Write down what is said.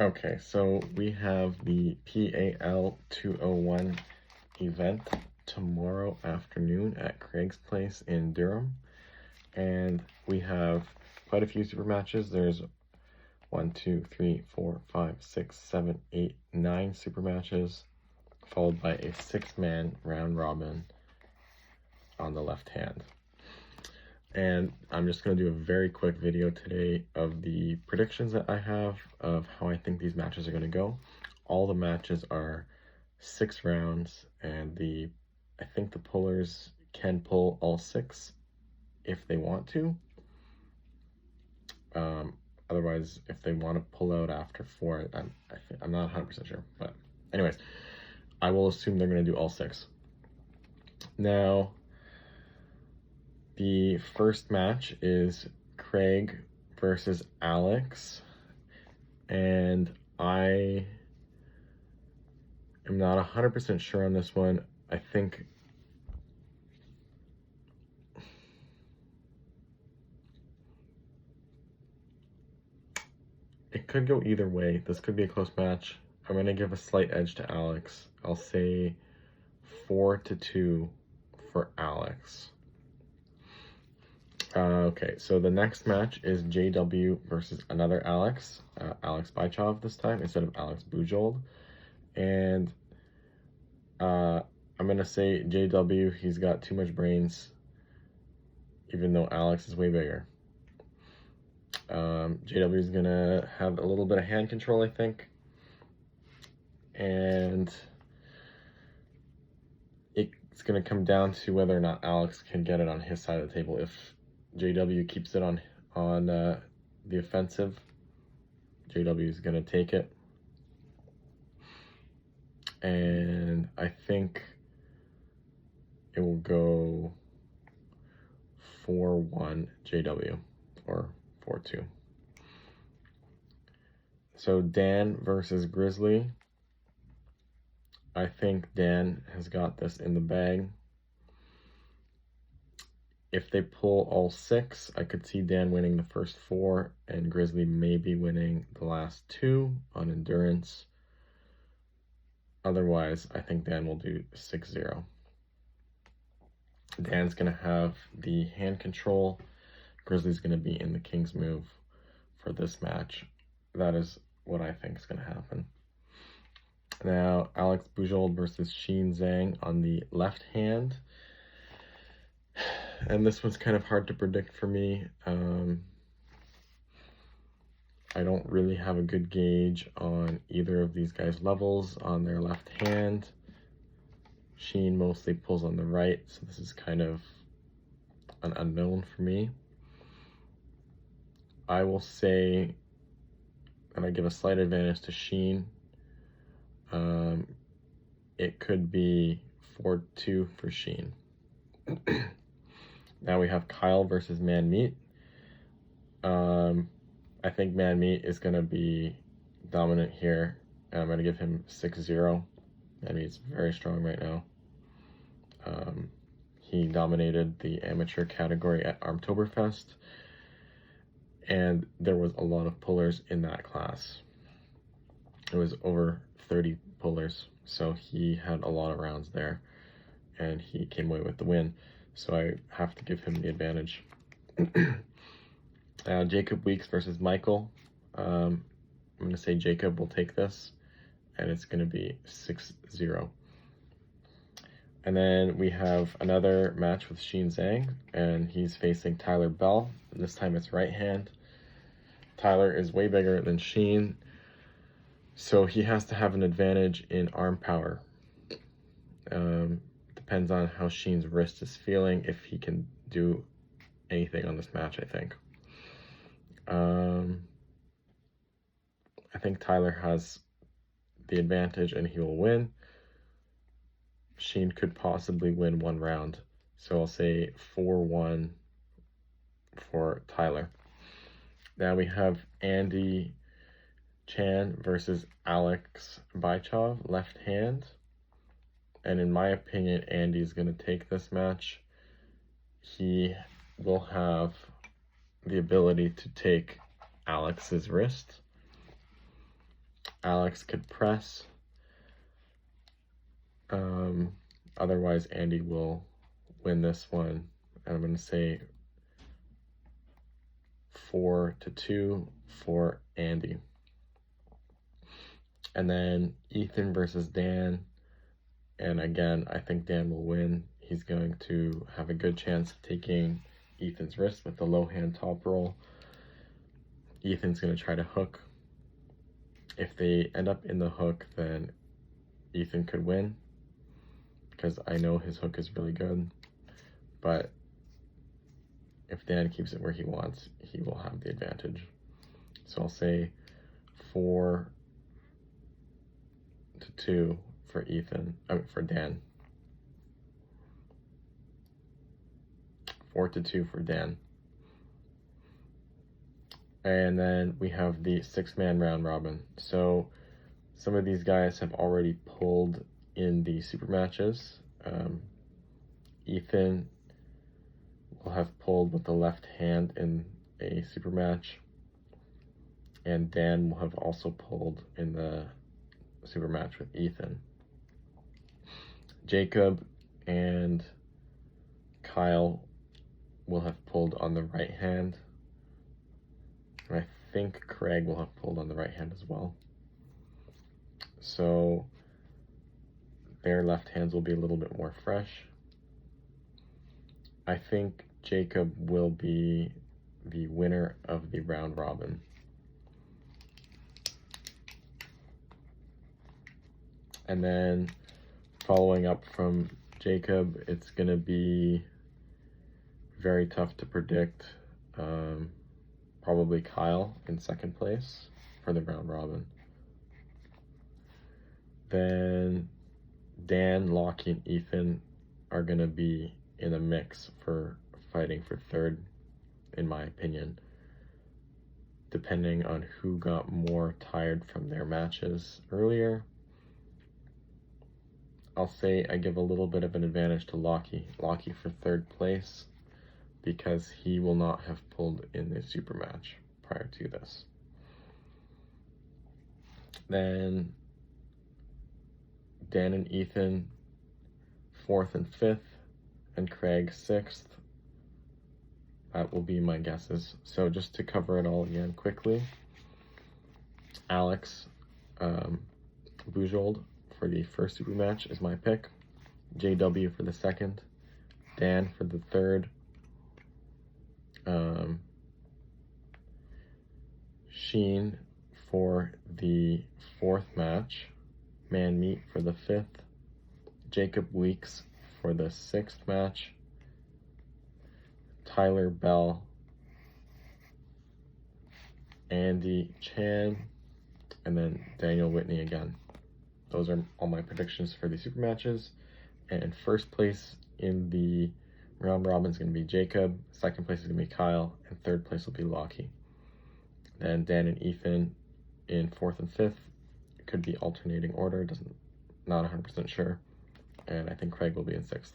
Okay, so we have the PAL 201 event tomorrow afternoon at Craig's Place in Durham. And we have quite a few super matches. There's 1, 2, 3, 4, 5, 6, 7, 8, 9 super matches, followed by a 6-man round robin on the left hand. And I'm just going to do a very quick video today of the predictions that I have of how I think these matches are going to go. All the matches are 6 rounds, and I think the pullers can pull all 6 if they want to. Otherwise, if they want to pull out after 4, I'm not 100% sure. But anyways, I will assume they're going to do all 6. Now, the first match is Craig versus Alex, and I am not 100% sure on this one. I think it could go either way. This could be a close match. I'm going to give a slight edge to Alex. I'll say 4-2 for Alex. Okay, so the next match is JW versus another Alex, Alex Bychov this time instead of Alex Bujold. And I'm going to say JW, he's got too much brains, even though Alex is way bigger. JW is going to have a little bit of hand control, I think. And it's going to come down to whether or not Alex can get it on his side of the table. If JW keeps it on the offensive, JW is going to take it. And I think it will go 4-1 JW or 4-2. So Dan versus Grizzly. I think Dan has got this in the bag. If they pull all 6, I could see Dan winning the first 4 and Grizzly maybe winning the last 2 on endurance. Otherwise, I think Dan will do 6-0. Dan's going to have the hand control. Grizzly's going to be in the king's move for this match. That is what I think is going to happen. Now, Alex Bujold versus Sheen Zhang on the left hand. And this one's kind of hard to predict for me. I don't really have a good gauge on either of these guys' levels on their left hand. Sheen mostly pulls on the right, so this is kind of an unknown for me. I will say, and I give a slight advantage to Sheen. It could be 4-2 for Sheen. Now we have Kyle versus Man Meat. I think Man Meat is going to be dominant here, and I'm going to give him 6-0. Man Meat's very strong right now. He dominated the amateur category at Armtoberfest, and there was a lot of pullers in that class. It was over 30 pullers, so he had a lot of rounds there, and he came away with the win. So I have to give him the advantage. Jacob Weeks versus Michael. I'm going to say Jacob will take this, and it's going to be 6-0. And then we have another match with Sheen Zhang, and he's facing Tyler Bell. This time it's right hand. Tyler is way bigger than Sheen, so he has to have an advantage in arm power. Depends on how Sheen's wrist is feeling, if he can do anything on this match, I think. I think Tyler has the advantage and he will win. Sheen could possibly win 1 round, so I'll say 4-1 for Tyler. Now we have Andy Chan versus Alex Bychov, left hand. And in my opinion, Andy's going to take this match. He will have the ability to take Alex's wrist. Alex could press. Otherwise, Andy will win this one. And I'm going to say 4-2 for Andy. And then Ethan versus Dan. And again, I think Dan will win. He's going to have a good chance of taking Ethan's wrist with the low hand top roll. Ethan's going to try to hook. If they end up in the hook, then Ethan could win, because I know his hook is really good. But if Dan keeps it where he wants, he will have the advantage. So I'll say 4-2 for Ethan, for Dan. 4-2 for Dan. And then we have the 6-man round robin. So some of these guys have already pulled in the super matches. Ethan will have pulled with the left hand in a super match, and Dan will have also pulled in the super match with Ethan. Jacob and Kyle will have pulled on the right hand, and I think Craig will have pulled on the right hand as well. So their left hands will be a little bit more fresh. I think Jacob will be the winner of the round robin. And then following up from Jacob, it's going to be very tough to predict. Probably Kyle in second place for the round robin. Then Dan, Lockie, and Ethan are going to be in a mix for fighting for third, in my opinion, depending on who got more tired from their matches earlier. I'll say I give a little bit of an advantage to Lockie for third place, because he will not have pulled in the super match prior to this. Then Dan and Ethan 4th and 5th, and Craig 6th. That will be my guesses. So just to cover it all again quickly, Alex Bujold for the first super match is my pick. JW for the second. Dan for the third. Sheen for the 4th match. Man Meat for the 5th. Jacob Weeks for the 6th match. Tyler Bell, Andy Chan, and then Daniel Whitney again. Those are all my predictions for the super matches. And first place in the round robin is going to be Jacob, second place is going to be Kyle, and third place will be Lockie. Then Dan and Ethan in 4th and 5th. It could be alternating order, not 100% sure. And I think Craig will be in 6th.